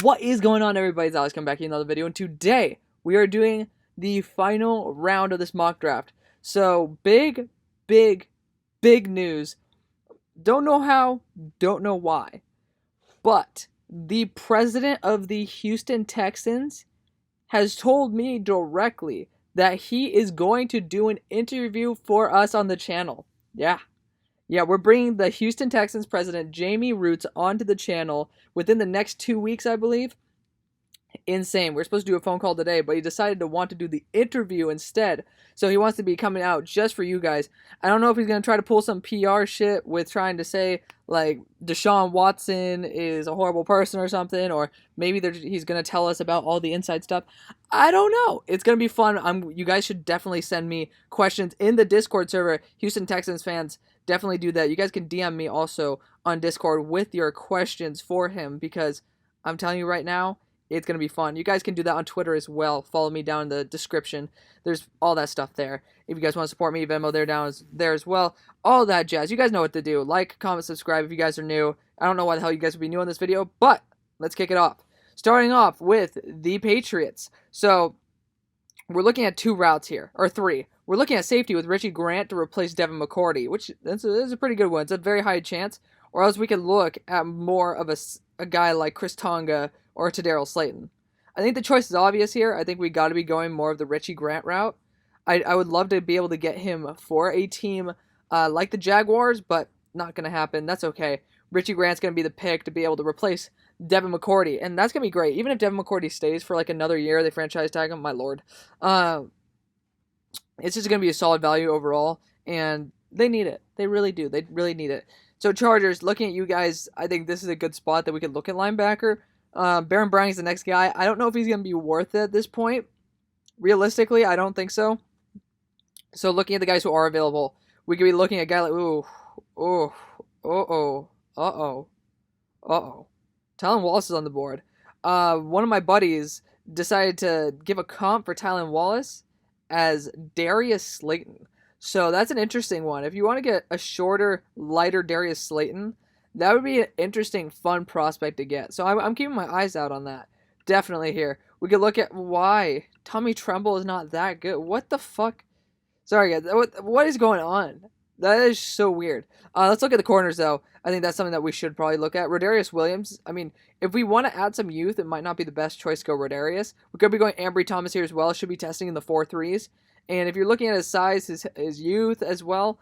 What is going on, everybody? It's Alex coming back in another video, and today we are doing the final round of this mock draft. So, big news. Don't know how, don't know why, but the president of the Houston Texans has told me directly that he is going to do an interview for us on the channel. Yeah, we're bringing the Houston Texans president, Jamie Roots, onto the channel within the next 2 weeks, I believe. Insane. We're supposed to do a phone call today, but he decided to want to do the interview instead. So he wants to be coming out just for you guys. I don't know if he's going to try to pull some PR shit with trying to say, like, Deshaun Watson is a horrible person or something, or maybe he's going to tell us about all the inside stuff. I don't know. It's going to be fun. You guys should definitely send me questions in the Discord server. Houston Texans fans, definitely do that. You guys can DM me also on Discord with your questions for him, because I'm telling you right now, it's going to be fun. You guys can do that on Twitter as well. Follow me down in the description. There's all that stuff there. If you guys want to support me, Venmo there as well. All that jazz. You guys know what to do. Like, comment, subscribe if you guys are new. I don't know why the hell you guys would be new on this video, but let's kick it off. Starting off with the Patriots. So, we're looking at 2 routes here, or 3. We're looking at safety with Richie Grant to replace Devin McCourty, which is a pretty good one. It's a very high chance. Or else we could look at more of a guy like Chris Tonga or Tadarius Slayton. I think the choice is obvious here. I think we got to be going more of the Richie Grant route. I would love to be able to get him for a team like the Jaguars, but not going to happen. That's okay. Richie Grant's going to be the pick to be able to replace Devin McCourty, and that's going to be great. Even if Devin McCourty stays for like another year, they franchise tag him, my lord. It's just going to be a solid value overall, and they need it. They really do. They really need it. So Chargers, looking at you guys, I think this is a good spot that we could look at linebacker. Baron Browning is the next guy. I don't know if he's going to be worth it at this point. Realistically, I don't think so. So looking at the guys who are available, we could be looking at a guy like, Tylan Wallace is on the board. One of my buddies decided to give a comp for Tylan Wallace as Darius Slayton. So that's an interesting one. If you want to get a shorter, lighter Darius Slayton, that would be an interesting, fun prospect to get. So I'm keeping my eyes out on that. Definitely here. We could look at why Tommy Tremble is not that good. What the fuck? Sorry, guys. What is going on? That is so weird. Let's look at the corners, though. I think that's something that we should probably look at. Rodarius Williams. I mean, if we want to add some youth, it might not be the best choice to go Rodarius. We could be going Ambry Thomas here as well. Should be testing in the 4.3s. And if you're looking at his size, his youth as well,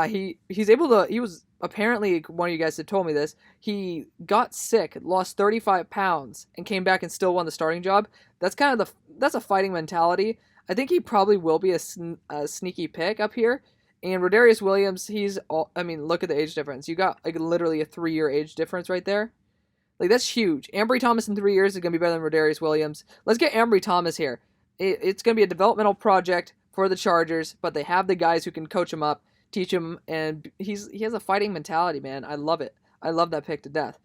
he's able to. He was apparently, one of you guys had told me this. He got sick, lost 35 pounds, and came back and still won the starting job. That's kind of that's a fighting mentality. I think he probably will be a sneaky pick up here. And Rodarius Williams, look at the age difference. You got like literally a 3-year age difference right there. Like, that's huge. Ambry Thomas in 3 years is going to be better than Rodarius Williams. Let's get Ambry Thomas here. It's going to be a developmental project for the Chargers, but they have the guys who can coach him up, teach him, and he has a fighting mentality, man. I love it. I love that pick to death.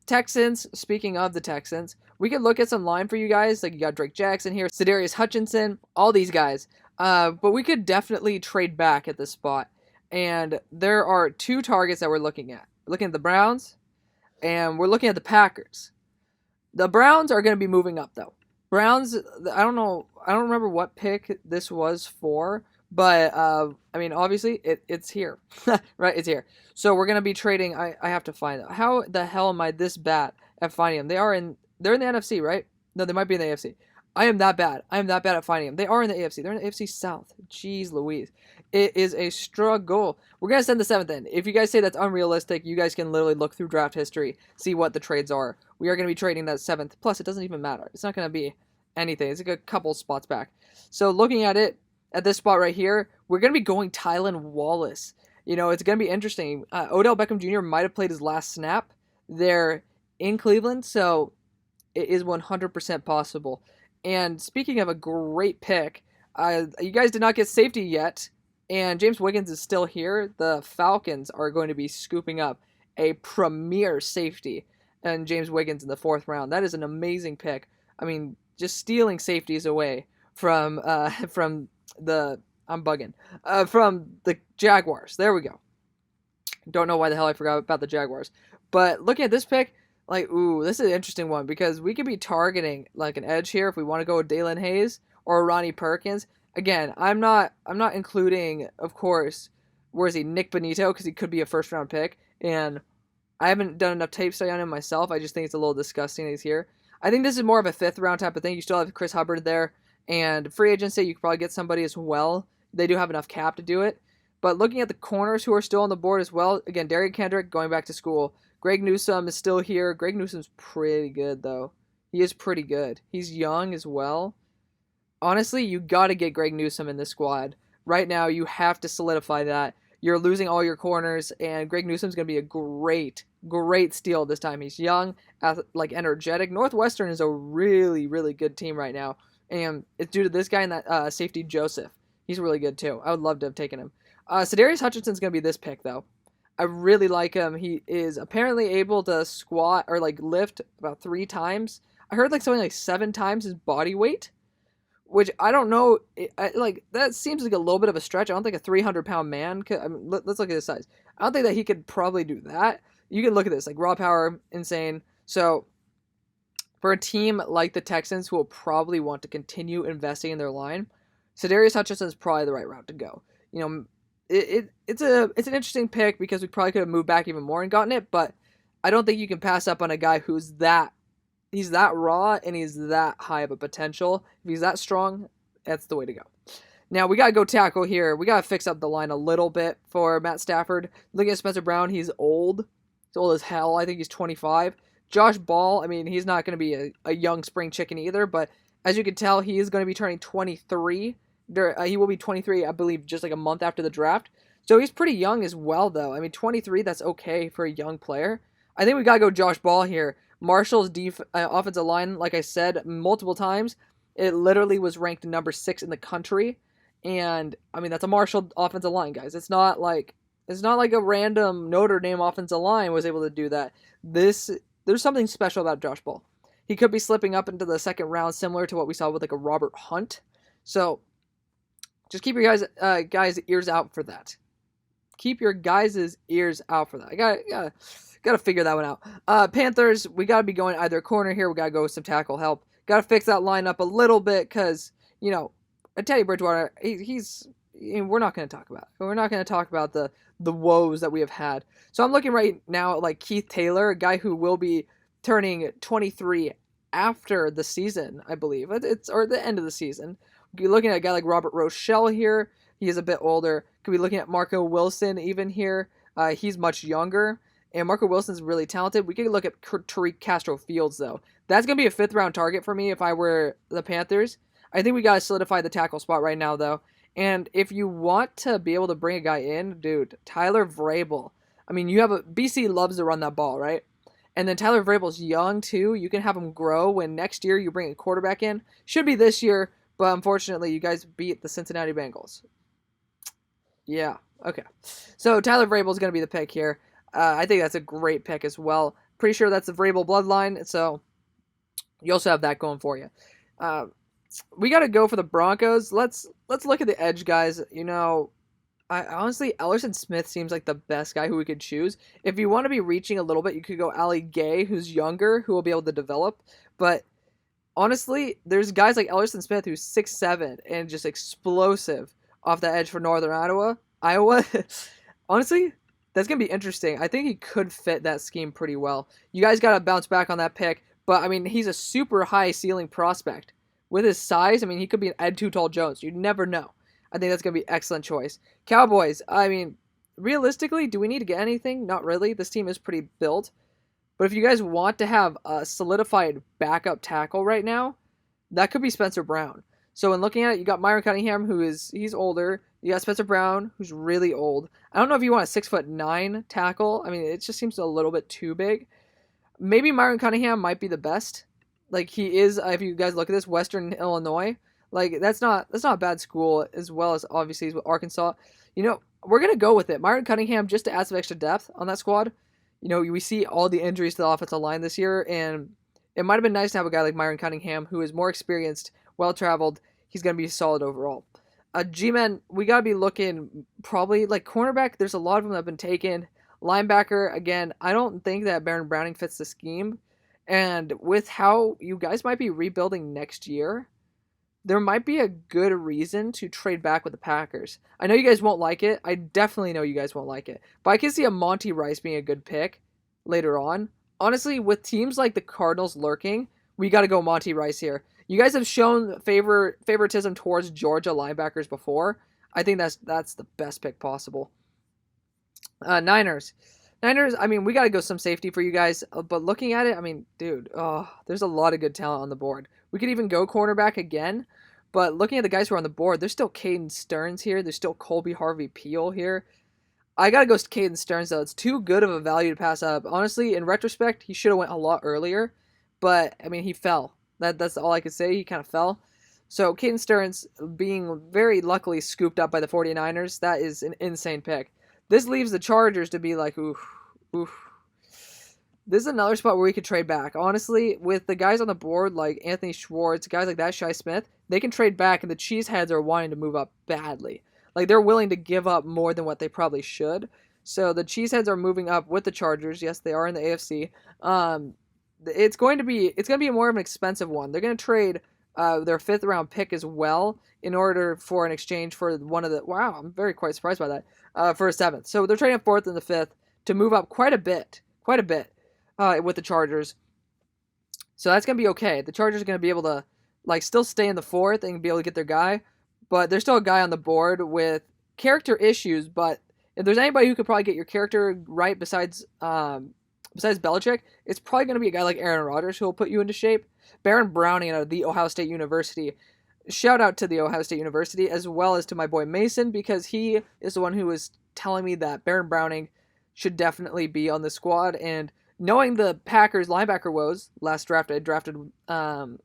Texans, speaking of the Texans, we could look at some line for you guys. Like, you got Drake Jackson here, Sadarius Hutchinson, all these guys. But we could definitely trade back at this spot. And there are 2 targets that we're looking at. We're looking at the Browns, and we're looking at the Packers. The Browns are going to be moving up, though. Browns, I don't know, I don't remember what pick this was for, but, obviously, it's here, right? It's here. So we're going to be trading. I have to find out. How the hell am I this bad at finding them? They're in the NFC, right? No, they might be in the AFC. I am that bad. I am that bad at finding them. They are in the AFC. They're in the AFC South. Jeez Louise. It is a struggle. We're going to send the 7th in. If you guys say that's unrealistic, you guys can literally look through draft history, see what the trades are. We are going to be trading that 7th. Plus, it doesn't even matter. It's not going to be anything. It's like a couple spots back. So looking at it, at this spot right here, we're going to be going Tylan Wallace. You know, it's going to be interesting. Odell Beckham Jr. might have played his last snap there in Cleveland, so it is 100% possible. And speaking of a great pick, you guys did not get safety yet, and James Wiggins is still here. The Falcons are going to be scooping up a premier safety and James Wiggins in the 4th round. That is an amazing pick. I mean, just stealing safeties away from the Jaguars. There we go. Don't know why the hell I forgot about the Jaguars. But looking at this pick, Like, ooh, this is an interesting one because we could be targeting like an edge here if we want to go with Dalen Hayes or Ronnie Perkins. Again, I'm not including, of course, where is he, Nick Benito, because he could be a first round pick, and I haven't done enough tape study on him myself. I just think it's a little disgusting that he's here. I think this is more of a fifth round type of thing. You still have Chris Hubbard there, and free agency, you could probably get somebody as well. They do have enough cap to do it. But looking at the corners who are still on the board as well, again, Derrick Kendrick going back to school. Greg Newsome is still here. Greg Newsome's pretty good, though. He is pretty good. He's young as well. Honestly, you got to get Greg Newsome in this squad. Right now, you have to solidify that. You're losing all your corners, and Greg Newsome's going to be a great, great steal this time. He's young, like energetic. Northwestern is a really, really good team right now, and it's due to this guy and that safety Joseph. He's really good too. I would love to have taken him. Sedarius Hutchinson's going to be this pick, though. I really like him. He is apparently able to squat or like lift about 3 times. I heard like something like 7 times his body weight, which I don't know. Like that seems like a little bit of a stretch. I don't think a 300-pound man could. I mean, let's look at his size. I don't think that he could probably do that. You can look at this, like raw power, insane. So for a team like the Texans, who will probably want to continue investing in their line, Sedarius Hutchinson is probably the right route to go. You know, it's an interesting pick because we probably could have moved back even more and gotten it, but I don't think you can pass up on a guy who's he's that raw and he's that high of a potential. If he's that strong, that's the way to go. Now we gotta go tackle here. We gotta fix up the line a little bit for Matt Stafford. Looking at Spencer Brown, he's old. He's old as hell. I think he's 25. Josh Ball, I mean, he's not going to be a young spring chicken either, but as you can tell, he is going to be turning 23. He will be 23, I believe, just like a month after the draft. So he's pretty young as well, though. I mean, 23, that's okay for a young player. I think we got to go Josh Ball here. Marshall's offensive line, like I said multiple times, it literally was ranked number 6 in the country. And, I mean, that's a Marshall offensive line, guys. It's not like a random Notre Dame offensive line was able to do that. There's something special about Josh Ball. He could be slipping up into the second round, similar to what we saw with like a Robert Hunt. So just keep your guys' ears out for that. Keep your guys' ears out for that. I gotta figure that one out. Panthers, we gotta be going either corner here. We gotta go with some tackle help. Gotta fix that line up a little bit because Teddy Bridgewater, we're not going to talk about it. We're not going to talk about the woes that we have had. So I'm looking right now at like Keith Taylor, a guy who will be turning 23 after the season, I believe. Or the end of the season. We're looking at a guy like Robert Rochelle here. He is a bit older. Could be looking at Marco Wilson even here. He's much younger. And Marco Wilson's really talented. We could look at Tariq Castro Fields, though. That's going to be a 5th-round target for me if I were the Panthers. I think we got to solidify the tackle spot right now, though. And if you want to be able to bring a guy in, dude, Tyler Vrabel. I mean, BC loves to run that ball, right? And then Tyler Vrabel's young, too. You can have him grow when next year you bring a quarterback in. Should be this year, but unfortunately, you guys beat the Cincinnati Bengals. Yeah, okay. So Tyler Vrabel's going to be the pick here. I think that's a great pick as well. Pretty sure that's the Vrabel bloodline, so you also have that going for you. We got to go for the Broncos. Let's look at the edge guys. I honestly, Ellerson Smith seems like the best guy who we could choose. If you want to be reaching a little bit, you could go Ali Gay, who's younger, who will be able to develop. But honestly, there's guys like Ellerson Smith who's 6'7" and just explosive off the edge for Northern Iowa. Honestly, that's going to be interesting. I think he could fit that scheme pretty well. You guys got to bounce back on that pick. But, I mean, he's a super high ceiling prospect. With his size, I mean, he could be an Ed Too Tall Jones. You never know. I think that's going to be an excellent choice. Cowboys, I mean, realistically, do we need to get anything? Not really. This team is pretty built. But if you guys want to have a solidified backup tackle right now, that could be Spencer Brown. So in looking at it, you got Myron Cunningham, he's older. You got Spencer Brown, who's really old. I don't know if you want a 6'9" tackle. I mean, it just seems a little bit too big. Maybe Myron Cunningham might be the best. Like, he is, if you guys look at this, Western Illinois. Like, that's not a bad school, as well as, obviously, with Arkansas. We're going to go with it. Myron Cunningham, just to add some extra depth on that squad. We see all the injuries to the offensive line this year, and it might have been nice to have a guy like Myron Cunningham, who is more experienced, well-traveled. He's going to be solid overall. G-Men, we got to be looking probably, like, cornerback. There's a lot of them that have been taken. Linebacker, again, I don't think that Baron Browning fits the scheme. And with how you guys might be rebuilding next year, there might be a good reason to trade back with the Packers. I know you guys won't like it. I definitely know you guys won't like it. But I can see a Monty Rice being a good pick later on. Honestly, with teams like the Cardinals lurking, we got to go Monty Rice here. You guys have shown favoritism towards Georgia linebackers before. I think that's the best pick possible. Niners. I mean, we got to go some safety for you guys. But looking at it, I mean, dude, there's a lot of good talent on the board. We could even go cornerback again. But looking at the guys who are on the board, there's still Caden Stearns here. There's still Colby Harvey-Peel here. I got to go Caden Stearns, though. It's too good of a value to pass up. Honestly, in retrospect, he should have went a lot earlier. But, I mean, he fell. That's all I could say. He kind of fell. So, Caden Stearns being very luckily scooped up by the 49ers, that is an insane pick. This leaves the Chargers to be like, oof. This is another spot where we could trade back. Honestly, with the guys on the board like Anthony Schwartz, guys like that, Shi Smith, they can trade back, and the Cheeseheads are wanting to move up badly. Like, they're willing to give up more than what they probably should. So the Cheeseheads are moving up with the Chargers. Yes, they are in the AFC. It's going to be more of an expensive one. They're going to trade their 5th round pick as well in order for an exchange for one of the. Wow, I'm very quite surprised by that for a 7th. So they're trading 4th and the 5th to move up quite a bit with the Chargers. So that's going to be okay. The Chargers are going to be able to still stay in the 4th and be able to get their guy, but there's still a guy on the board with character issues. But if there's anybody who could probably get your character right besides Belichick, it's probably going to be a guy like Aaron Rodgers who will put you into shape. Baron Browning out of the Ohio State University. Shout out to the Ohio State University as well as to my boy Mason, because he is the one who was telling me that Baron Browning should definitely be on the squad. And knowing the Packers linebacker woes last draft, I drafted who?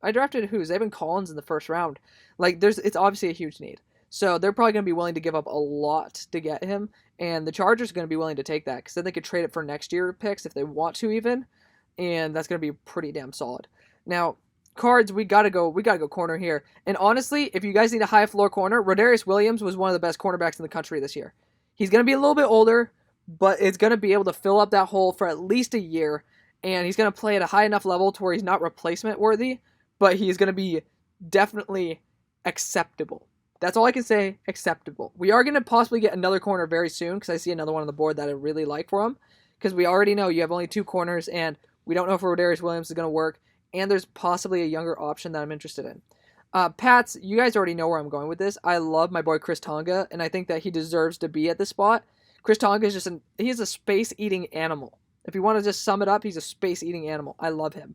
Zayvon Collins in the 1st round. It's obviously a huge need. So they're probably going to be willing to give up a lot to get him, and the Chargers are going to be willing to take that because then they could trade it for next year picks if they want to even, and that's going to be pretty damn solid. Now, Cards, we gotta go corner here. And honestly, if you guys need a high floor corner, Rodarius Williams was one of the best cornerbacks in the country this year. He's going to be a little bit older, but it's going to be able to fill up that hole for at least a year, and he's going to play at a high enough level to where he's not replacement worthy, but he's going to be definitely acceptable. That's all I can say, acceptable. We are going to possibly get another corner very soon because I see another one on the board that I really like for him, because we already know you have only 2 corners, and we don't know if Rodarius Williams is going to work, and there's possibly a younger option that I'm interested in. Pats, you guys already know where I'm going with this. I love my boy Chris Tonga, and I think that he deserves to be at this spot. Chris Tonga is he's a space-eating animal. If you want to just sum it up, he's a space-eating animal. I love him.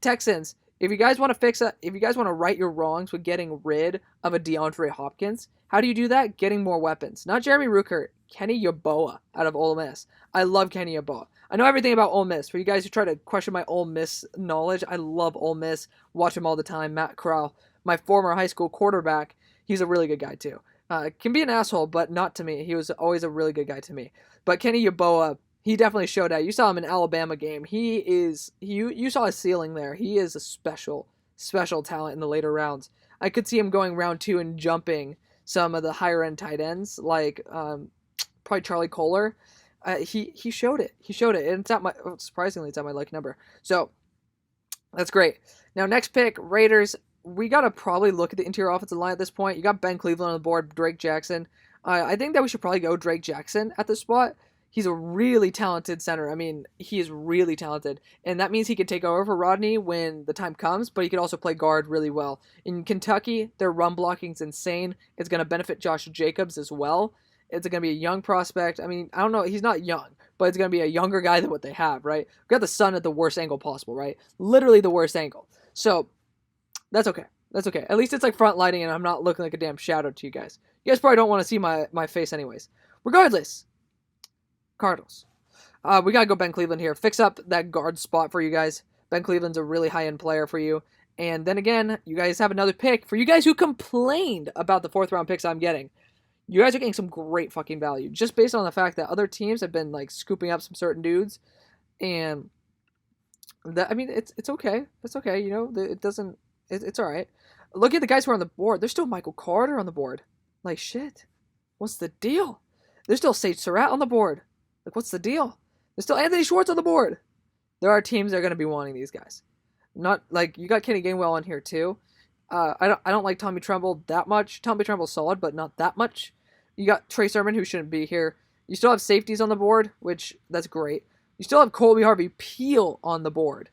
Texans, if you guys want to right your wrongs with getting rid of a DeAndre Hopkins, how do you do that? Getting more weapons. Not Jeremy Ruckert, Kenny Yeboah out of Ole Miss. I love Kenny Yeboah. I know everything about Ole Miss. For you guys who try to question my Ole Miss knowledge, I love Ole Miss. Watch him all the time. Matt Corral, my former high school quarterback, he's a really good guy too. Can be an asshole, but not to me. He was always a really good guy to me. But Kenny Yeboah, he definitely showed out. You saw him in Alabama game. You saw his ceiling there. He is a special talent in the later rounds. I could see him going round 2 and jumping some of the higher end tight ends, like probably Charlie Kohler. He showed it. And it's at surprisingly, it's at my like number. So that's great. Now, next pick, Raiders. We got to probably look at the interior offensive line at this point. You got Ben Cleveland on the board, Drake Jackson. I think that we should probably go Drake Jackson at this spot. He's a really talented center. I mean, he is really talented. And that means he could take over for Rodney when the time comes, but he could also play guard really well. In Kentucky, their run blocking is insane. It's going to benefit Josh Jacobs as well. It's going to be a young prospect. I mean, I don't know. He's not young, but it's going to be a younger guy than what they have, right? We got the sun at the worst angle possible, right? Literally the worst angle. So that's okay. At least it's like front lighting and I'm not looking like a damn shadow to you guys. You guys probably don't want to see my face anyways. Regardless, Cardinals. We got to go Ben Cleveland here. Fix up that guard spot for you guys. Ben Cleveland's a really high-end player for you. And then again, you guys have another pick. For you guys who complained about the 4th round picks I'm getting, you guys are getting some great fucking value. Just based on the fact that other teams have been like scooping up some certain dudes. And that, I mean, it's okay. It's okay. You know, it's all right. Look at the guys who are on the board. There's still Michael Carter on the board. Like, shit. What's the deal? There's still Sage Surratt on the board. Like, what's the deal? There's still Anthony Schwartz on the board. There are teams that are going to be wanting these guys. Not like you got Kenny Gainwell on here too. I don't like Tommy Tremble that much. Tommy Tremble's solid, but not that much. You got Trey Sermon, who shouldn't be here. You still have safeties on the board, which that's great. You still have Colby Harvey-Peel on the board.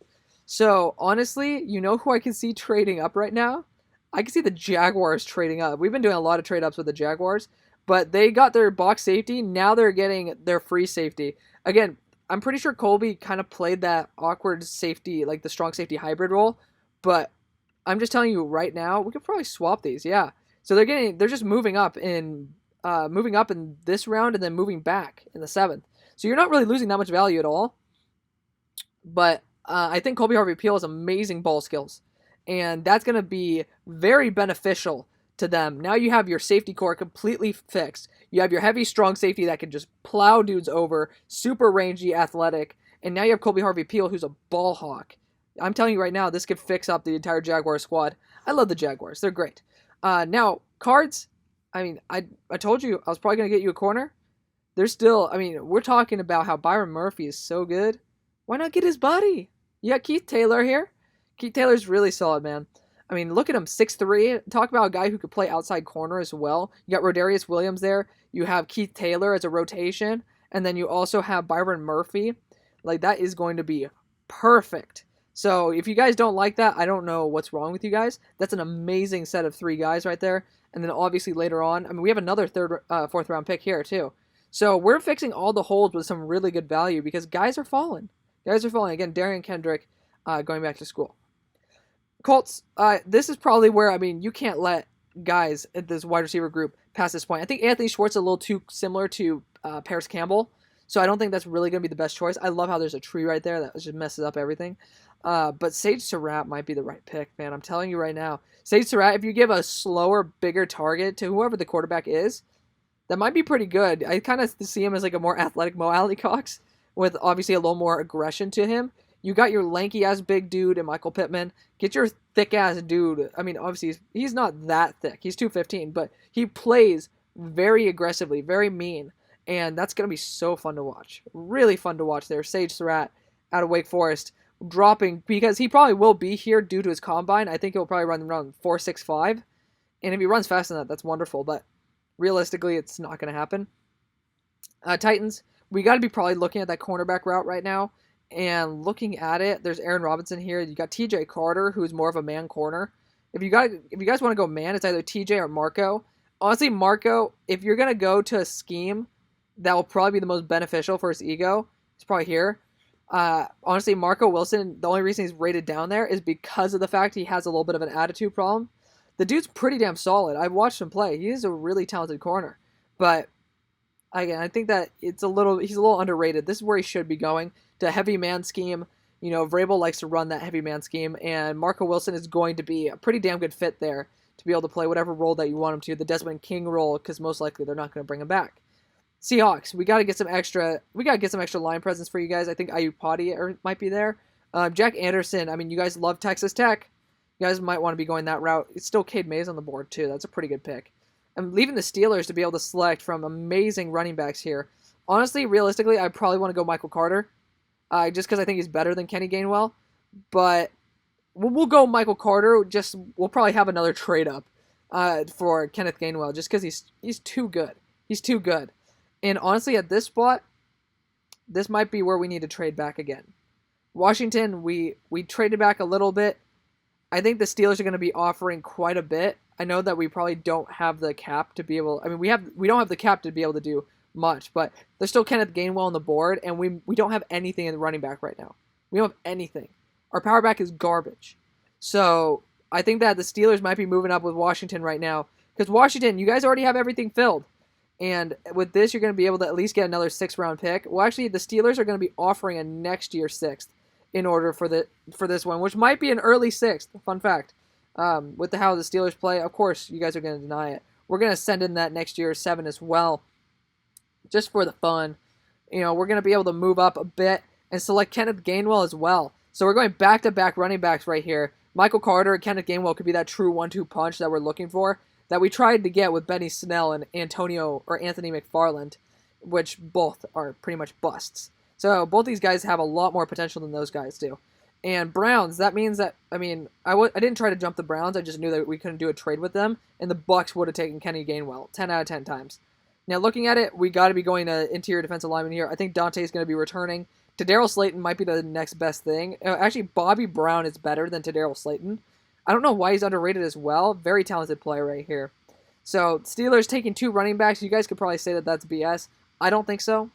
So honestly, you know who I can see trading up right now? I can see the Jaguars trading up. We've been doing a lot of trade ups with the Jaguars, but they got their box safety. Now they're getting their free safety. Again, I'm pretty sure Colby kind of played that awkward safety, like the strong safety hybrid role, but I'm just telling you right now, we could probably swap these. Yeah. So they're just moving up in this round and then moving back in the 7th. So you're not really losing that much value at all. But I think Colby Harvey-Peel has amazing ball skills, and that's going to be very beneficial to them. Now you have your safety core completely fixed. You have your heavy, strong safety that can just plow dudes over, super rangy, athletic, and now you have Colby Harvey-Peel, who's a ball hawk. I'm telling you right now, this could fix up the entire Jaguar squad. I love the Jaguars. They're great. Now, Cards, I mean, I told you I was probably going to get you a corner. There's still, I mean, we're talking about how Byron Murphy is so good. Why not get his buddy? You got Keith Taylor here. Keith Taylor's really solid, man. I mean, look at him, 6'3". Talk about a guy who could play outside corner as well. You got Rodarius Williams there. You have Keith Taylor as a rotation. And then you also have Byron Murphy. Like, that is going to be perfect. So if you guys don't like that, I don't know what's wrong with you guys. That's an amazing set of 3 guys right there. And then obviously later on, I mean, we have another 4th round pick here too. So we're fixing all the holes with some really good value because guys are falling. Guys are falling. Again, Darian Kendrick going back to school. Colts, this is probably where, I mean, you can't let guys at this wide receiver group past this point. I think Anthony Schwartz is a little too similar to Paris Campbell, so I don't think that's really going to be the best choice. I love how there's a tree right there that just messes up everything. But Sage Surratt might be the right pick, man. I'm telling you right now. Sage Surratt, if you give a slower, bigger target to whoever the quarterback is, that might be pretty good. I kind of see him as like a more athletic Mo Alley Cox with obviously a little more aggression to him. You got your lanky-ass big dude and Michael Pittman. Get your thick-ass dude. I mean, obviously, he's not that thick. He's 215, but he plays very aggressively, very mean, and that's going to be so fun to watch. Really fun to watch there. Sage Surratt out of Wake Forest dropping, because he probably will be here due to his combine. I think he'll probably run around 4.65, and if he runs fast than that, that's wonderful, but realistically, it's not going to happen. Titans, we got to be probably looking at that cornerback route right now. And looking at it, there's Aaron Robinson here. You got TJ Carter, who's more of a man corner. If you guys want to go man, it's either TJ or Marco. Honestly, Marco, if you're gonna go to a scheme that will probably be the most beneficial for his ego, it's probably here. Honestly, Marco Wilson, the only reason he's rated down there is because of the fact he has a little bit of an attitude problem. The dude's pretty damn solid. I've watched him play. He is a really talented corner, but again, I think that he's a little underrated. This is where he should be going, to a heavy man scheme. You know, Vrabel likes to run that heavy man scheme, and Marco Wilson is going to be a pretty damn good fit there to be able to play whatever role that you want him to, the Desmond King role, because most likely they're not going to bring him back. Seahawks, we got to get some extra line presence for you guys. I think Ayupati might be there. Jack Anderson, I mean, you guys love Texas Tech. You guys might want to be going that route. It's still Cade Mays on the board, too. That's a pretty good pick. I'm leaving the Steelers to be able to select from amazing running backs here. Honestly, realistically, I probably want to go Michael Carter, just because I think he's better than Kenny Gainwell. But we'll go Michael Carter. We'll probably have another trade up for Kenneth Gainwell, just because he's too good. He's too good. And honestly, at this spot, this might be where we need to trade back again. Washington, we traded back a little bit. I think the Steelers are going to be offering quite a bit. I know that we probably don't have the cap to be able. I mean, we don't have the cap to be able to do much, but there's still Kenneth Gainwell on the board, and we don't have anything in the running back right now. We don't have anything. Our power back is garbage. So I think that the Steelers might be moving up with Washington right now, because Washington, you guys already have everything filled, and with this, you're going to be able to at least get another 6th-round pick. Well, actually, the Steelers are going to be offering a next year 6th in order for this one, which might be an early 6th. Fun fact. With how the Steelers play, of course, you guys are going to deny it. We're going to send in that next year 7 as well, just for the fun. You know, we're going to be able to move up a bit and select Kenneth Gainwell as well. So we're going back-to-back running backs right here. Michael Carter and Kenneth Gainwell could be that true 1-2 punch that we're looking for, that we tried to get with Benny Snell and Anthony McFarland. which both are pretty much busts. So both these guys have a lot more potential than those guys do. And Browns, that means that, I didn't try to jump the Browns. I just knew that we couldn't do a trade with them, and the Bucs would have taken Kenny Gainwell 10 out of 10 times. Now, looking at it, we got to be going to interior defensive lineman here. I think Dante's going to be returning. Tadarius Slayton might be the next best thing. Actually, Bobby Brown is better than Tadarius Slayton. I don't know why he's underrated as well. Very talented player right here. So, Steelers taking 2 running backs. You guys could probably say that that's BS. I don't think so.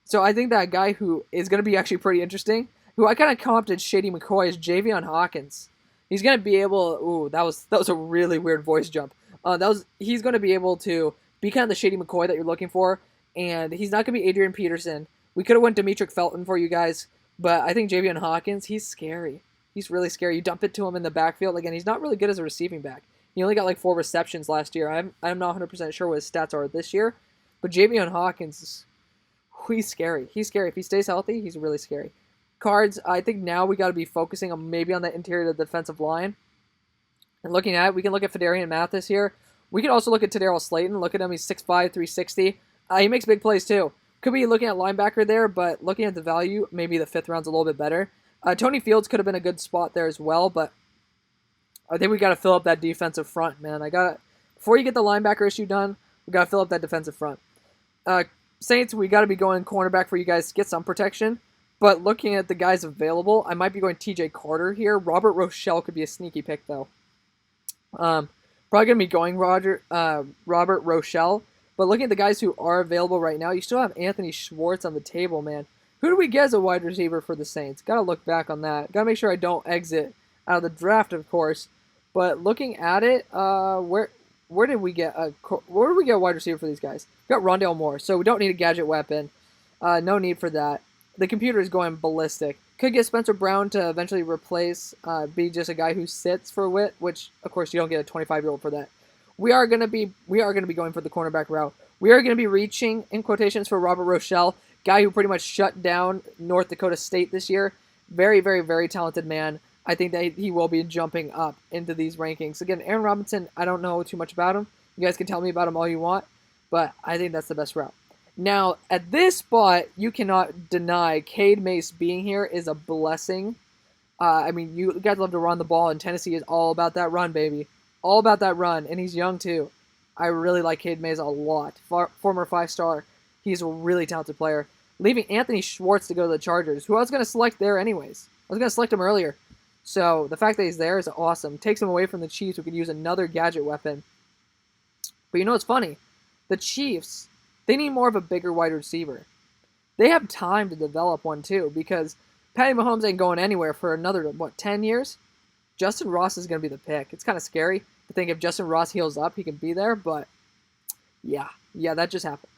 So, I think that guy who is going to be actually pretty interesting, who I kind of comped at Shady McCoy, is Javion Hawkins. He's going to be able... Ooh, that was a really weird voice jump. He's going to be able to be kind of the Shady McCoy that you're looking for, and he's not going to be Adrian Peterson. We could have went Demetric Felton for you guys, but I think Javion Hawkins, he's scary. He's really scary. You dump it to him in the backfield. Again, he's not really good as a receiving back. He only got like 4 receptions last year. I'm not 100% sure what his stats are this year, but Javion Hawkins, he's scary. He's scary. If he stays healthy, he's really scary. Cards, I think now we got to be focusing on maybe on the interior of the defensive line. And looking at it, we can look at Fedarian Mathis here. We could also look at Tadarius Slayton. Look at him. He's 6'5", 360. He makes big plays too. Could be looking at linebacker there, but looking at the value, maybe the 5th round's a little bit better. Tony Fields could have been a good spot there as well, but I think we got to fill up that defensive front, man. Before you get the linebacker issue done, we got to fill up that defensive front. Saints, we got to be going cornerback for you guys to get some protection. But looking at the guys available, I might be going TJ Carter here. Robert Rochelle could be a sneaky pick, though. Probably going to be going Robert Rochelle. But looking at the guys who are available right now, you still have Anthony Schwartz on the table, man. Who do we get as a wide receiver for the Saints? Got to look back on that. Got to make sure I don't exit out of the draft, of course. But looking at it, where did we get a wide receiver for these guys? We got Rondale Moore, so we don't need a gadget weapon. No need for that. The computer is going ballistic. Could get Spencer Brown to eventually be just a guy who sits for wit, which of course you don't get a 25-year-old for that. We are gonna be going for the cornerback route. We are gonna be reaching in quotations for Robert Rochelle, guy who pretty much shut down North Dakota State this year. Very, very, very talented man. I think that he will be jumping up into these rankings. Again, Aaron Robinson, I don't know too much about him. You guys can tell me about him all you want, but I think that's the best route. Now, at this spot, you cannot deny Cade Mace being here is a blessing. You guys love to run the ball, and Tennessee is all about that run, baby. All about that run, and he's young, too. I really like Cade Mace a lot. Former 5-star. He's a really talented player. Leaving Anthony Schwartz to go to the Chargers, who I was going to select there anyways. I was going to select him earlier. So, the fact that he's there is awesome. Takes him away from the Chiefs, who could use another gadget weapon. But you know what's funny? The Chiefs... they need more of a bigger wide receiver. They have time to develop one too, because Patty Mahomes ain't going anywhere for another, 10 years? Justin Ross is going to be the pick. It's kind of scary to think if Justin Ross heals up, he can be there, but yeah, that just happened.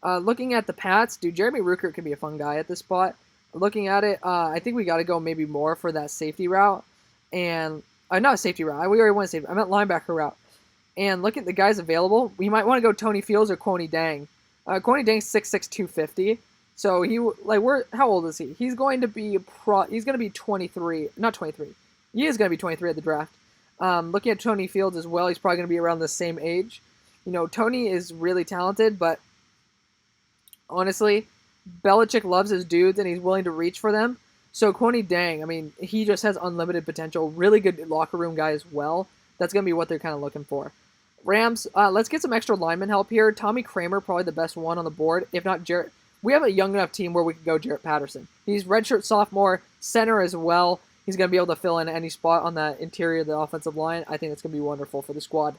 Looking at the Pats, Jeremy Ruckert could be a fun guy at this spot. Looking at it, I think we got to go maybe more for that safety route. And, not a safety route. We already went safety. I meant linebacker route. And look at the guys available. We might want to go Tony Fields or Kwoni Dang. Kwoni Dang's 6'6", 250. So how old is he? He's going to be 23. Not 23. He is going to be 23 at the draft. Looking at Tony Fields as well, he's probably going to be around the same age. Tony is really talented, but honestly, Belichick loves his dudes and he's willing to reach for them. So Kwoni Dang, he just has unlimited potential. Really good locker room guy as well. That's going to be what they're kind of looking for. Rams, let's get some extra lineman help here. Tommy Kramer, probably the best one on the board. If not Jarrett, we have a young enough team where we could go Jarrett Patterson. He's redshirt sophomore, center as well. He's going to be able to fill in any spot on the interior of the offensive line. I think that's going to be wonderful for the squad.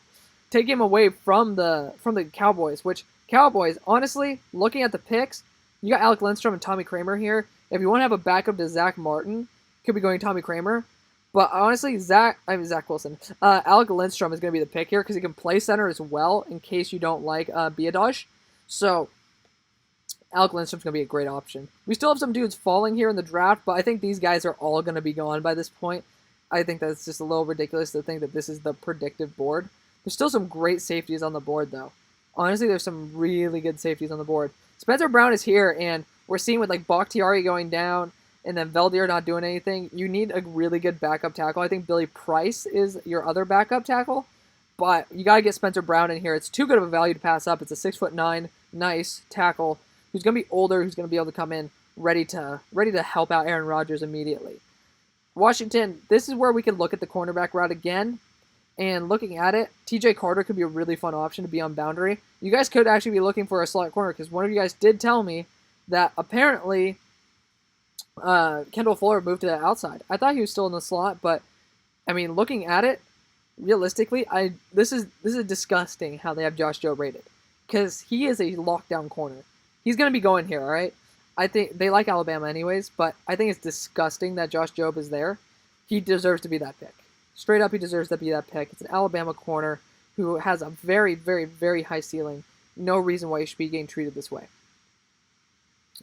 Take him away from the Cowboys, which Cowboys, honestly, looking at the picks, you got Alec Lindstrom and Tommy Kramer here. If you want to have a backup to Zach Martin, could be going Tommy Kramer. But honestly, Zach Wilson. Alec Lindstrom is going to be the pick here because he can play center as well in case you don't like Biadasz. So, Alec Lindstrom's going to be a great option. We still have some dudes falling here in the draft, but I think these guys are all going to be gone by this point. I think that's just a little ridiculous to think that this is the predictive board. There's still some great safeties on the board, though. Honestly, there's some really good safeties on the board. Spencer Brown is here, and we're seeing with Bakhtiari going down, and then Veldier not doing anything, you need a really good backup tackle. I think Billy Price is your other backup tackle, but you got to get Spencer Brown in here. It's too good of a value to pass up. It's a 6'9", nice tackle. who's going to be older, who's going to be able to come in ready to help out Aaron Rodgers immediately. Washington, this is where we can look at the cornerback route again. And looking at it, TJ Carter could be a really fun option to be on boundary. You guys could actually be looking for a slot corner because one of you guys did tell me that apparently Kendall Fuller moved to the outside. I thought he was still in the slot, but I mean, looking at it, realistically, this is disgusting how they have Josh Jobe rated because he is a lockdown corner. He's going to be going here, all right? I think they like Alabama anyways, but I think it's disgusting that Josh Jobe is there. He deserves to be that pick. Straight up, he deserves to be that pick. It's an Alabama corner who has a very, very, very high ceiling. No reason why he should be getting treated this way.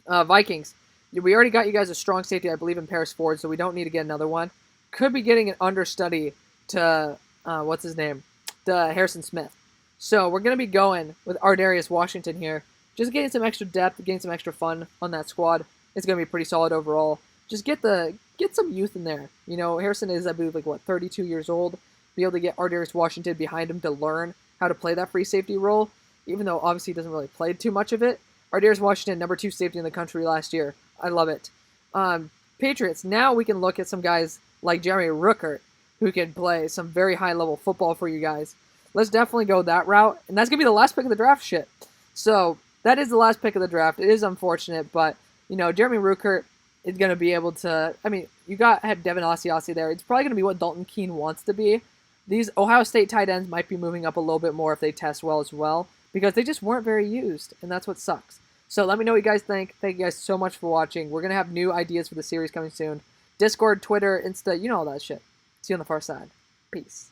Vikings. We already got you guys a strong safety, I believe, in Paris Ford, so we don't need to get another one. Could be getting an understudy to, to Harrison Smith. So we're going to be going with Ardarius Washington here. Just getting some extra depth, getting some extra fun on that squad. It's going to be pretty solid overall. Just get some youth in there. You know, Harrison is, I believe, 32 years old. Be able to get Ardarius Washington behind him to learn how to play that free safety role, even though obviously he doesn't really play too much of it. Ardarius Washington, number 2 safety in the country last year. I love it. Patriots, now we can look at some guys like Jeremy Ruckert, who can play some very high-level football for you guys. Let's definitely go that route, and that's going to be the last pick of the draft, shit. So, that is the last pick of the draft. It is unfortunate, but, you know, Jeremy Ruckert is going to be able to, I mean, had Devin Asiasi there. It's probably going to be what Dalton Keene wants to be. These Ohio State tight ends might be moving up a little bit more if they test well as well, because they just weren't very used, and that's what sucks. So let me know what you guys think. Thank you guys so much for watching. We're going to have new ideas for the series coming soon. Discord, Twitter, Insta, you know all that shit. See you on the far side. Peace.